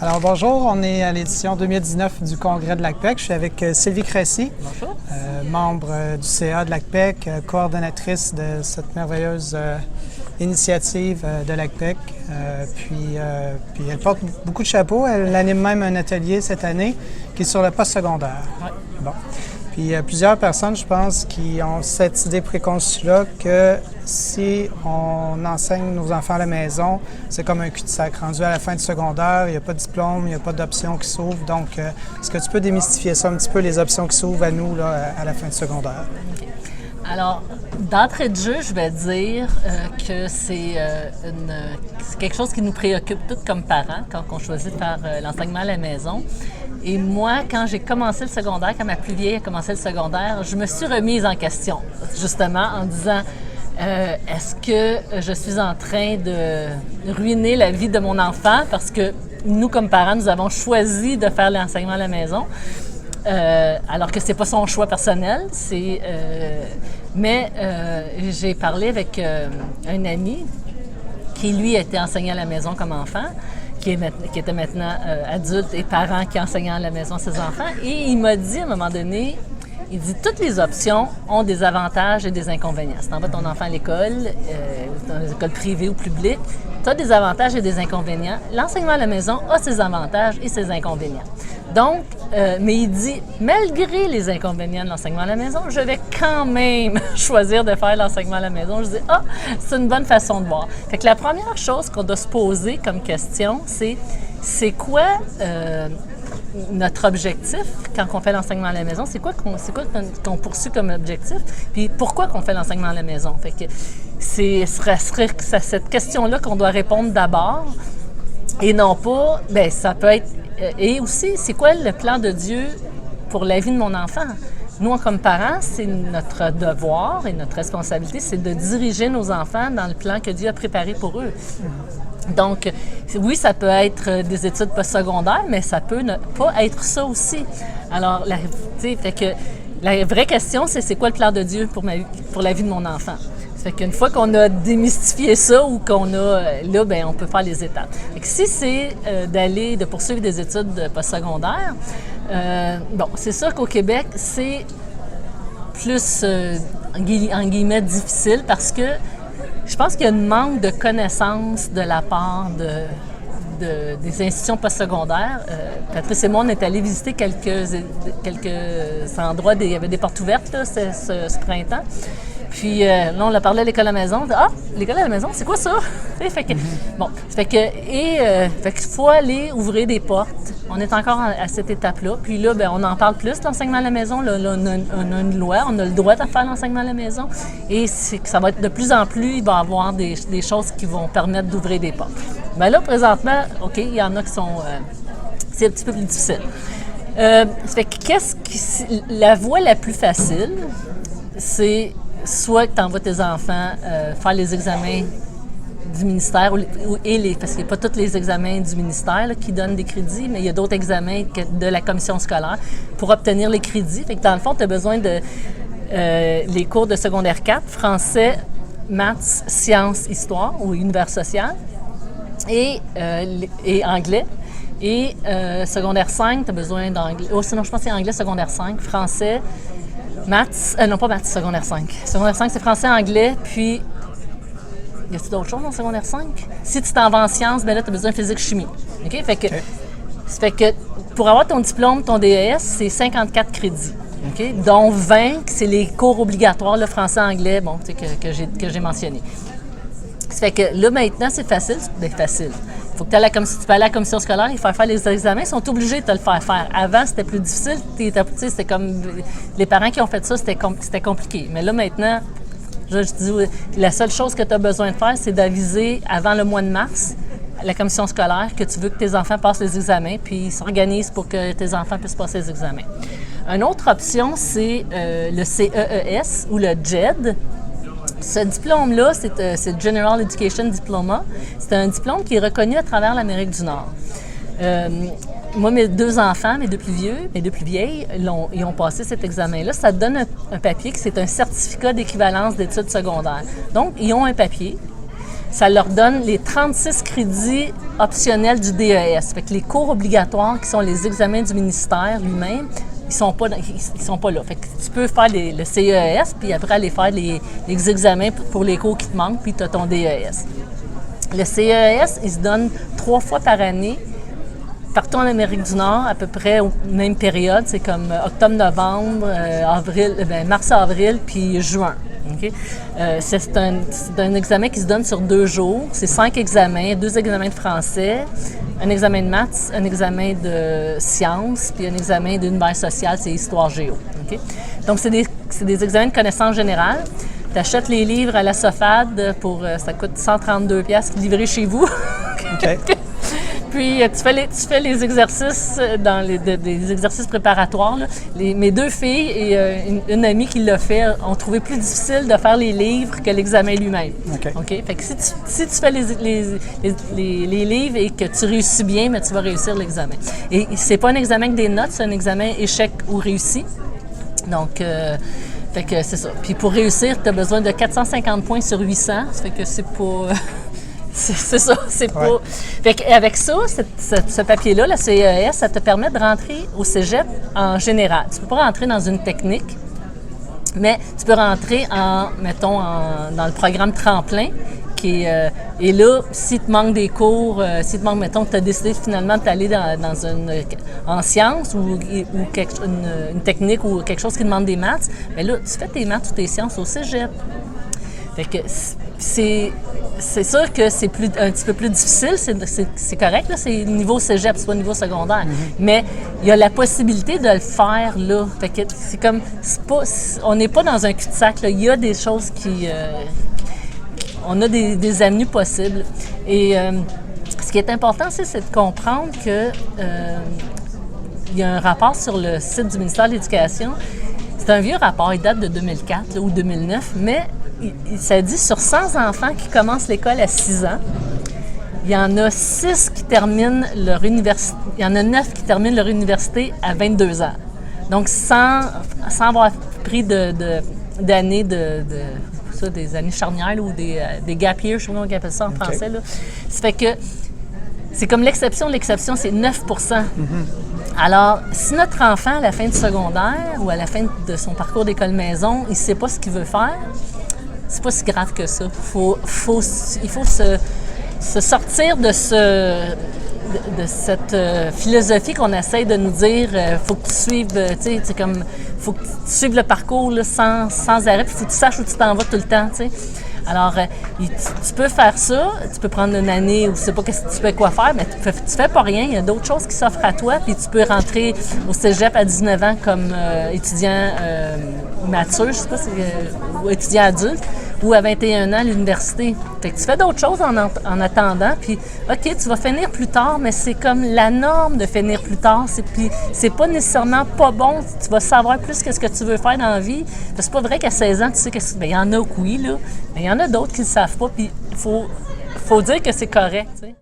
Alors bonjour, on est à l'édition 2019 du Congrès de l'ACPEC. Je suis avec Sylvie Cressy, membre du CA de l'ACPEC, coordonnatrice de cette merveilleuse initiative de l'ACPEC. Puis elle porte beaucoup de chapeaux. Elle anime même un atelier cette année qui est sur le postsecondaire. Ouais. Bon. Puis il y a plusieurs personnes, je pense, qui ont cette idée préconçue-là que si on enseigne nos enfants à la maison, c'est comme un cul-de-sac. Rendu à la fin du secondaire, il n'y a pas de diplôme, il n'y a pas d'options qui s'ouvrent. Donc, est-ce que tu peux démystifier ça un petit peu, les options qui s'ouvrent à nous là, à la fin du secondaire? Alors, d'entrée de jeu, je vais dire que c'est quelque chose qui nous préoccupe tous comme parents quand on choisit de faire l'enseignement à la maison. Et moi, quand j'ai commencé le secondaire, quand ma plus vieille a commencé le secondaire, je me suis remise en question, justement, en disant est-ce que je suis en train de ruiner la vie de mon enfant parce que nous, comme parents, nous avons choisi de faire l'enseignement à la maison, alors que c'est pas son choix personnel. Mais j'ai parlé avec un ami qui, lui, a été enseigné à la maison comme enfant, qui était maintenant adulte et parent qui enseignait à la maison à ses enfants. Et il m'a dit, à un moment donné, il dit toutes les options ont des avantages et des inconvénients. Si tu envoies ton enfant à l'école, dans les écoles privées ou publiques, tu as des avantages et des inconvénients. L'enseignement à la maison a ses avantages et ses inconvénients. Donc, mais il dit, malgré les inconvénients de l'enseignement à la maison, je vais quand même choisir de faire l'enseignement à la maison. Je dis, c'est une bonne façon de voir. Fait que la première chose qu'on doit se poser comme question, c'est quoi notre objectif quand on fait l'enseignement à la maison? C'est quoi qu'on poursuit comme objectif? Puis pourquoi qu'on fait l'enseignement à la maison? Fait que ce serait cette question-là qu'on doit répondre d'abord et non pas, bien, ça peut être... Et aussi, c'est quoi le plan de Dieu pour la vie de mon enfant? Nous, comme parents, c'est notre devoir et notre responsabilité, c'est de diriger nos enfants dans le plan que Dieu a préparé pour eux. Donc, oui, ça peut être des études postsecondaires, mais ça peut ne pas être ça aussi. Alors, fait que la vraie question, c'est quoi le plan de Dieu pour la vie de mon enfant? Ça fait qu'une fois qu'on a démystifié ça ou qu'on a, là, bien, on peut faire les étapes. Fait que si c'est de poursuivre des études postsecondaires, bon, c'est sûr qu'au Québec, c'est plus, en guillemets, difficile parce que je pense qu'il y a un manque de connaissances de la part des institutions postsecondaires. Patrice et moi, on est allés visiter quelques endroits, il y avait des portes ouvertes là, ce printemps. Puis là, on a parlé à l'école à la maison. L'école à la maison, c'est quoi ça? Fait qu'il faut aller ouvrir des portes. On est encore à cette étape-là. Puis là, bien, on en parle plus de l'enseignement à la maison. Là, on a une loi, on a le droit de faire l'enseignement à la maison. Et ça va être de plus en plus, il va y avoir des choses qui vont permettre d'ouvrir des portes. Bien là, présentement, OK, il y en a qui sont... c'est un petit peu plus difficile. Fait que la voie la plus facile, c'est soit que tu envoies tes enfants faire les examens du ministère, parce qu'il n'y a pas tous les examens du ministère là, qui donnent des crédits, mais il y a d'autres examens de la commission scolaire pour obtenir les crédits. Fait que dans le fond, tu as besoin de les cours de secondaire 4, français, maths, sciences, histoire ou univers social et anglais. Et secondaire 5, tu as besoin d'anglais. Sinon, je pense que c'est anglais, secondaire 5, français, maths, non pas maths, secondaire 5. Secondaire 5, c'est français, anglais, puis... Y a-t-il d'autres choses dans secondaire 5? Si tu t'en vas en sciences, bien là, tu as besoin de physique, chimie. OK? Fait que pour avoir ton diplôme, ton DES, c'est 54 crédits. OK? Dont 20, c'est les cours obligatoires, le français, anglais, bon, tu sais, que j'ai mentionné. Ça fait que là, maintenant, c'est facile. Bien, facile. Faut que tu peux aller à la commission scolaire, il faut faire les examens, ils sont obligés de te le faire faire. Avant, c'était plus difficile. C'était comme... Les parents qui ont fait ça, c'était compliqué. Mais là, maintenant... Je dis, la seule chose que tu as besoin de faire, c'est d'aviser avant le mois de mars la commission scolaire que tu veux que tes enfants passent les examens, puis ils s'organisent pour que tes enfants puissent passer les examens. Une autre option, c'est le CEES ou le GED. Ce diplôme-là, c'est General Education Diploma. C'est un diplôme qui est reconnu à travers l'Amérique du Nord. Moi, mes deux enfants, mes deux plus vieilles, ils ont passé cet examen-là. Ça te donne un papier qui c'est un certificat d'équivalence d'études secondaires. Donc, ils ont un papier ça leur donne les 36 crédits optionnels du DES. Fait que les cours obligatoires, qui sont les examens du ministère lui-même, ils sont pas là. Fait que tu peux faire le CES, puis après aller faire les examens pour les cours qui te manquent, puis tu as ton DES. Le CES, il se donne 3 fois par année, partout en Amérique du Nord, à peu près aux mêmes périodes. C'est comme octobre-novembre, mars-avril, puis juin. Okay? C'est un examen qui se donne sur 2 jours. C'est 5 examens, 2 examens de français, un examen de maths, un examen de sciences, puis un examen d'univers social, c'est histoire-géo. Okay? Donc, c'est des examens de connaissances générales. Tu achètes les livres à la SOFAD ça coûte 132$ livrés chez vous. OK. Puis, tu fais les exercices des exercices préparatoires. Là. Mes 2 filles et une amie qui l'a fait ont trouvé plus difficile de faire les livres que l'examen lui-même. OK. Fait que si tu fais les livres et que tu réussis bien, mais tu vas réussir l'examen. Et c'est pas un examen avec des notes, c'est un examen échec ou réussi. Donc, fait que c'est ça. Puis pour réussir, tu as besoin de 450 points sur 800. Ça fait que c'est pas... C'est ça, c'est pas... Fait qu'avec ça, ce papier-là, la CES, ça te permet de rentrer au cégep en général. Tu peux pas rentrer dans une technique, mais tu peux rentrer dans le programme tremplin, et là, s'il te manque des cours, mettons, que tu as décidé finalement d'aller en sciences ou une technique ou quelque chose qui demande des maths, bien là, tu fais tes maths ou tes sciences au cégep. Fait que c'est sûr que c'est un petit peu plus difficile, c'est correct, là, c'est niveau cégep, c'est pas niveau secondaire. Mais il y a la possibilité de le faire là. Fait que on n'est pas dans un cul-de-sac, là. Il y a des choses on a des avenues possibles. Et ce qui est important aussi, c'est de comprendre que il y a un rapport sur le site du ministère de l'Éducation. C'est un vieux rapport, il date de 2004 là, ou 2009, mais ça dit sur 100 enfants qui commencent l'école à 6 ans, il y en a 6 qui terminent leur université, il y en a 9 qui terminent leur université à 22 ans. Donc, sans avoir pris d'années des années charnières là, ou des gap years, je sais pas comment on appelle ça en français. Là. Ça fait que c'est comme l'exception, c'est 9 Alors, si notre enfant, à la fin du secondaire ou à la fin de son parcours d'école-maison, il ne sait pas ce qu'il veut faire, c'est pas si grave que ça. Il faut se sortir de cette philosophie qu'on essaie de nous dire faut que tu suives, faut que tu suives le parcours là, sans arrêt, puis faut que tu saches où tu t'en vas tout le temps, tu sais. Alors, tu peux faire ça, tu peux prendre une année où tu sais pas quoi faire, mais tu fais pas rien, il y a d'autres choses qui s'offrent à toi, puis tu peux rentrer au cégep à 19 ans comme étudiant mature, je sais pas, ou étudiant adulte, ou à 21 ans à l'université. Fait que tu fais d'autres choses en attendant, puis OK, tu vas finir plus tard, mais c'est comme la norme de finir plus tard, puis c'est pas nécessairement pas bon, tu vas savoir plus qu'est-ce que tu veux faire dans la vie. Parce que c'est pas vrai qu'à 16 ans, tu sais il y en a oui, là, mais il y en a d'autres qui ne le savent pas, puis il faut dire que c'est correct, tu sais.